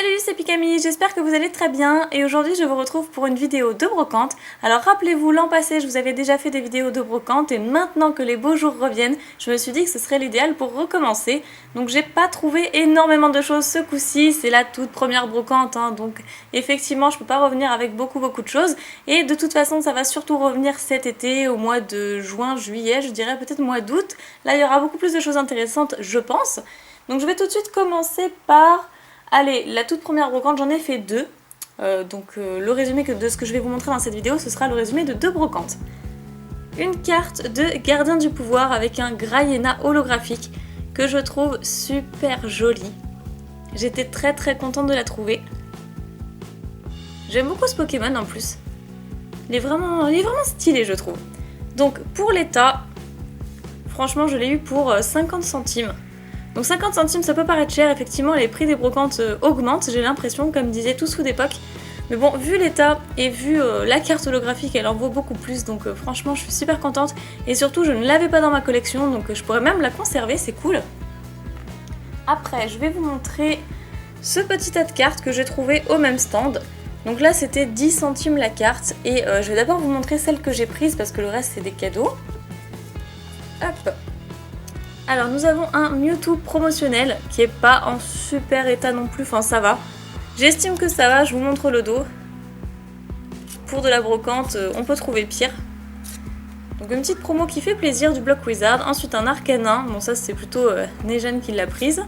Salut, c'est Pikami, j'espère que vous allez très bien et aujourd'hui je vous retrouve pour une vidéo de brocante. Alors rappelez-vous, l'an passé je vous avais déjà fait des vidéos de brocante et maintenant que les beaux jours reviennent, je me suis dit que ce serait l'idéal pour recommencer. Donc j'ai pas trouvé énormément de choses ce coup-ci, c'est la toute première brocante, donc effectivement je peux pas revenir avec beaucoup de choses. Et de toute façon ça va surtout revenir cet été, au mois de juin, juillet, je dirais peut-être mois d'août. Là il y aura beaucoup plus de choses intéressantes je pense. Donc je vais tout de suite commencer par... Allez, la toute première brocante, j'en ai fait deux. Le résumé de ce que je vais vous montrer dans cette vidéo, ce sera le résumé de deux brocantes. Une carte de Gardien du Pouvoir avec un Graiena holographique que je trouve super jolie. J'étais très contente de la trouver. J'aime beaucoup ce Pokémon en plus. Il est vraiment stylé je trouve. Donc pour l'état, franchement je l'ai eu pour 50 centimes. Donc 50 centimes ça peut paraître cher, effectivement les prix des brocantes augmentent, j'ai l'impression, comme disaient tous sous d'époque. Mais bon, vu l'état et vu la carte holographique, elle en vaut beaucoup plus, donc franchement je suis super contente. Et surtout je ne l'avais pas dans ma collection, donc je pourrais même la conserver, c'est cool. Après je vais vous montrer ce petit tas de cartes que j'ai trouvé au même stand. Donc là c'était 10 centimes la carte, et je vais d'abord vous montrer celle que j'ai prise parce que le reste c'est des cadeaux. Hop. Alors nous avons un Mewtwo promotionnel qui est pas en super état non plus, enfin ça va. J'estime que ça va, je vous montre le dos. Pour de la brocante, on peut trouver pire. Donc une petite promo qui fait plaisir du bloc Wizard. Ensuite un Arcanin, bon ça c'est plutôt Nejan qui l'a prise.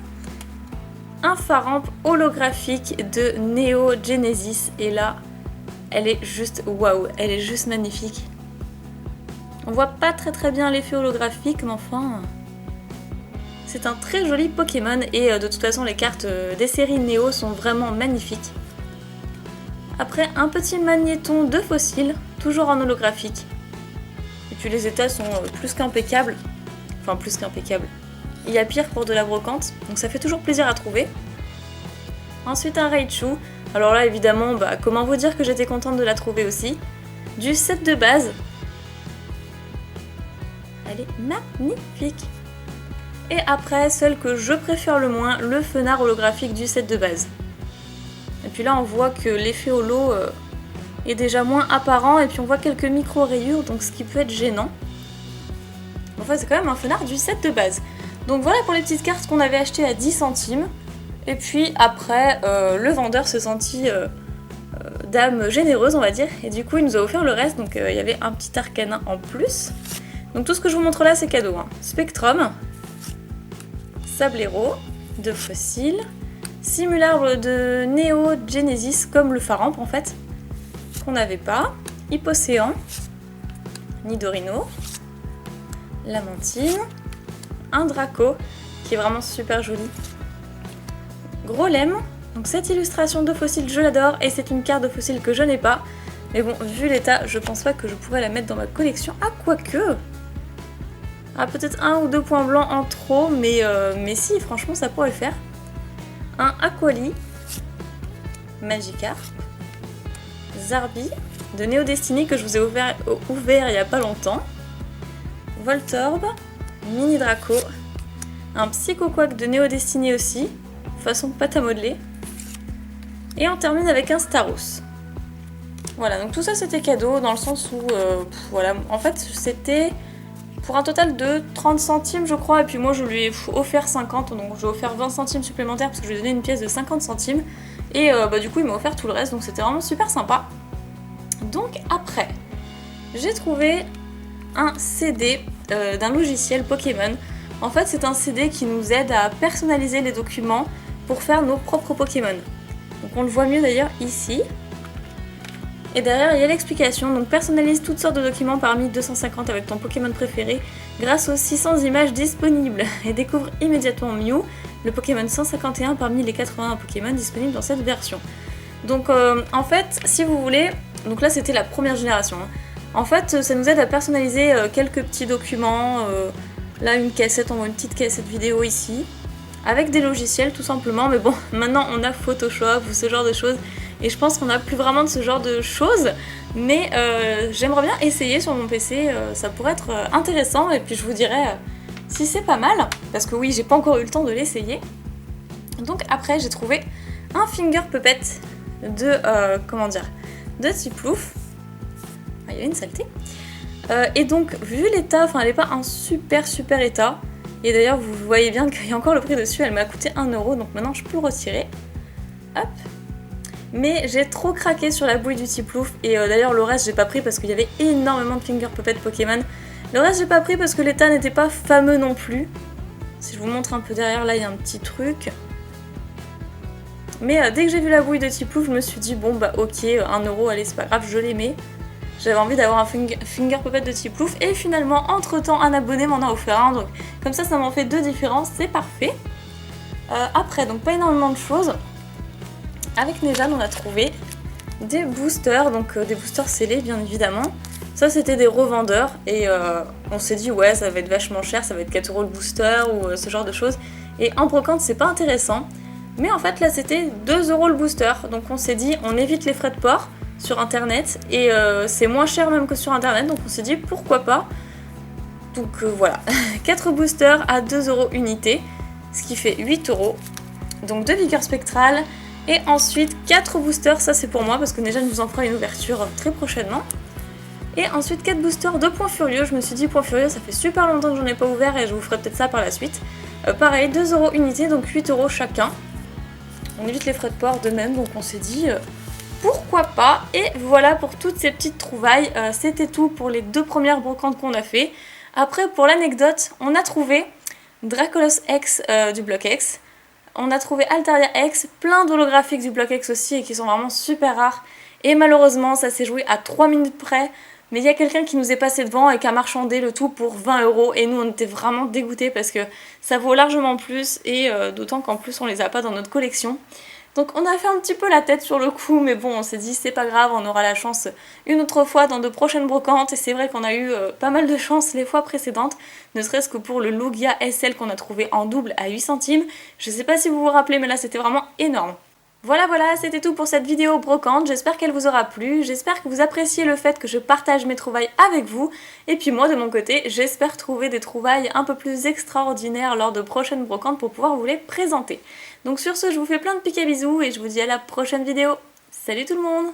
Un Faramp holographique de Neo Genesis, et là elle est juste waouh, elle est juste magnifique. On voit pas très bien l'effet holographique, mais enfin... C'est un très joli Pokémon et de toute façon les cartes des séries Néo sont vraiment magnifiques. Après un petit magnéton de fossiles, toujours en holographique. Et puis les états sont plus qu'impeccables. Enfin plus qu'impeccables. Il y a pire pour de la brocante, donc ça fait toujours plaisir à trouver. Ensuite un Raichu. Alors là évidemment, comment vous dire que j'étais contente de la trouver aussi. Du set de base. Elle est magnifique. Et après, celle que je préfère le moins, le Fenard holographique du set de base. Et puis là on voit que l'effet holo est déjà moins apparent, et puis on voit quelques micro-rayures, donc ce qui peut être gênant. Enfin c'est quand même un Fenard du set de base. Donc voilà pour les petites cartes qu'on avait achetées à 10 centimes. Et puis après, le vendeur se sentit dame généreuse on va dire, et du coup il nous a offert le reste, donc il y avait un petit Arcanin en plus. Donc tout ce que je vous montre là c'est cadeau. Spectrum, Sablero, de fossiles, Simulacre de Neo Genesis comme le Faramp en fait, qu'on n'avait pas, Hippocéan, Nidorino, Lamantine, un Draco qui est vraiment super joli, Grolem, donc cette illustration de fossile je l'adore et c'est une carte de fossile que je n'ai pas, mais bon vu l'état je pense pas que je pourrais la mettre dans ma collection, quoique... Ah, peut-être un ou deux points blancs en trop, mais si, franchement, ça pourrait le faire. Un Aquali, Magikarp, Zarbi, de Neo Destiny que je vous ai ouvert il y a pas longtemps, Voltorb, Mini Draco, un Psychoquack de Neo Destiny aussi, façon pâte à modeler, et on termine avec un Staros. Voilà, donc tout ça c'était cadeau, dans le sens où, voilà, en fait c'était... pour un total de 30 centimes je crois, et puis moi je lui ai offert 50, donc j'ai offert 20 centimes supplémentaires parce que je lui ai donné une pièce de 50 centimes, et du coup il m'a offert tout le reste, donc c'était vraiment super sympa. Donc après, j'ai trouvé un CD d'un logiciel Pokémon. En fait c'est un CD qui nous aide à personnaliser les documents pour faire nos propres Pokémon. Donc on le voit mieux d'ailleurs ici. Et derrière il y a l'explication, donc personnalise toutes sortes de documents parmi 250 avec ton Pokémon préféré grâce aux 600 images disponibles et découvre immédiatement Mew, le Pokémon 151 parmi les 81 Pokémon disponibles dans cette version. Donc en fait si vous voulez, donc là c'était la première génération, en fait ça nous aide à personnaliser quelques petits documents, là une cassette, on voit une petite cassette vidéo ici, avec des logiciels tout simplement, mais bon maintenant on a Photoshop ou ce genre de choses. Et je pense qu'on n'a plus vraiment de ce genre de choses, mais j'aimerais bien essayer sur mon PC, ça pourrait être intéressant, et puis je vous dirai si c'est pas mal, parce que oui, j'ai pas encore eu le temps de l'essayer. Donc après, j'ai trouvé un finger puppet de, de Tiplouf. Ah, il y a une saleté. Et donc, vu l'état, enfin elle n'est pas un super état. Et d'ailleurs, vous voyez bien qu'il y a encore le prix dessus, elle m'a coûté 1 €, donc maintenant je peux le retirer. Hop. Mais j'ai trop craqué sur la bouille du Tiplouf, et d'ailleurs le reste j'ai pas pris parce qu'il y avait énormément de finger puppet Pokémon. Le reste j'ai pas pris parce que l'état n'était pas fameux non plus. Si je vous montre un peu derrière, là il y a un petit truc. Mais dès que j'ai vu la bouille de Tiplouf, je me suis dit bon bah ok, 1 €, allez c'est pas grave, je l'aimais. J'avais envie d'avoir un finger puppet de Tiplouf, et finalement entre temps un abonné m'en a offert un, donc comme ça m'en fait 2 différents, c'est parfait. Après, donc pas énormément de choses. Avec Nejane, on a trouvé des boosters, donc des boosters scellés bien évidemment. Ça c'était des revendeurs, et on s'est dit ouais ça va être vachement cher, ça va être 4 € le booster ou ce genre de choses. Et en brocante c'est pas intéressant. Mais en fait là c'était 2 € le booster, donc on s'est dit on évite les frais de port sur internet, et c'est moins cher même que sur internet, donc on s'est dit pourquoi pas. Donc voilà, 4 boosters à 2 € unité, ce qui fait 8 €. Donc 2 vigueur spectrale, et ensuite 4 boosters, ça c'est pour moi parce que déjà je vous en fera une ouverture très prochainement. Et ensuite 4 boosters de Point Furieux, je me suis dit Point Furieux ça fait super longtemps que j'en ai pas ouvert et je vous ferai peut-être ça par la suite. Pareil, 2 € unité, donc 8 € chacun. On évite les frais de port de même, donc on s'est dit pourquoi pas. Et voilà pour toutes ces petites trouvailles, c'était tout pour les 2 premières brocantes qu'on a fait. Après pour l'anecdote, on a trouvé Dracolos X du bloc X. On a trouvé Altaria X, plein d'holographiques du bloc X aussi et qui sont vraiment super rares. Et malheureusement, ça s'est joué à 3 minutes près. Mais il y a quelqu'un qui nous est passé devant et qui a marchandé le tout pour 20 €. Et nous, on était vraiment dégoûtés parce que ça vaut largement plus. Et d'autant qu'en plus, on les a pas dans notre collection. Donc on a fait un petit peu la tête sur le coup, mais bon, on s'est dit c'est pas grave, on aura la chance une autre fois dans de prochaines brocantes. Et c'est vrai qu'on a eu pas mal de chance les fois précédentes, ne serait-ce que pour le Lugia SL qu'on a trouvé en double à 8 centimes. Je sais pas si vous vous rappelez, mais là c'était vraiment énorme. Voilà, c'était tout pour cette vidéo brocante, j'espère qu'elle vous aura plu, j'espère que vous appréciez le fait que je partage mes trouvailles avec vous, et puis moi de mon côté, j'espère trouver des trouvailles un peu plus extraordinaires lors de prochaines brocantes pour pouvoir vous les présenter. Donc sur ce, je vous fais plein de pics à bisous et je vous dis à la prochaine vidéo. Salut tout le monde!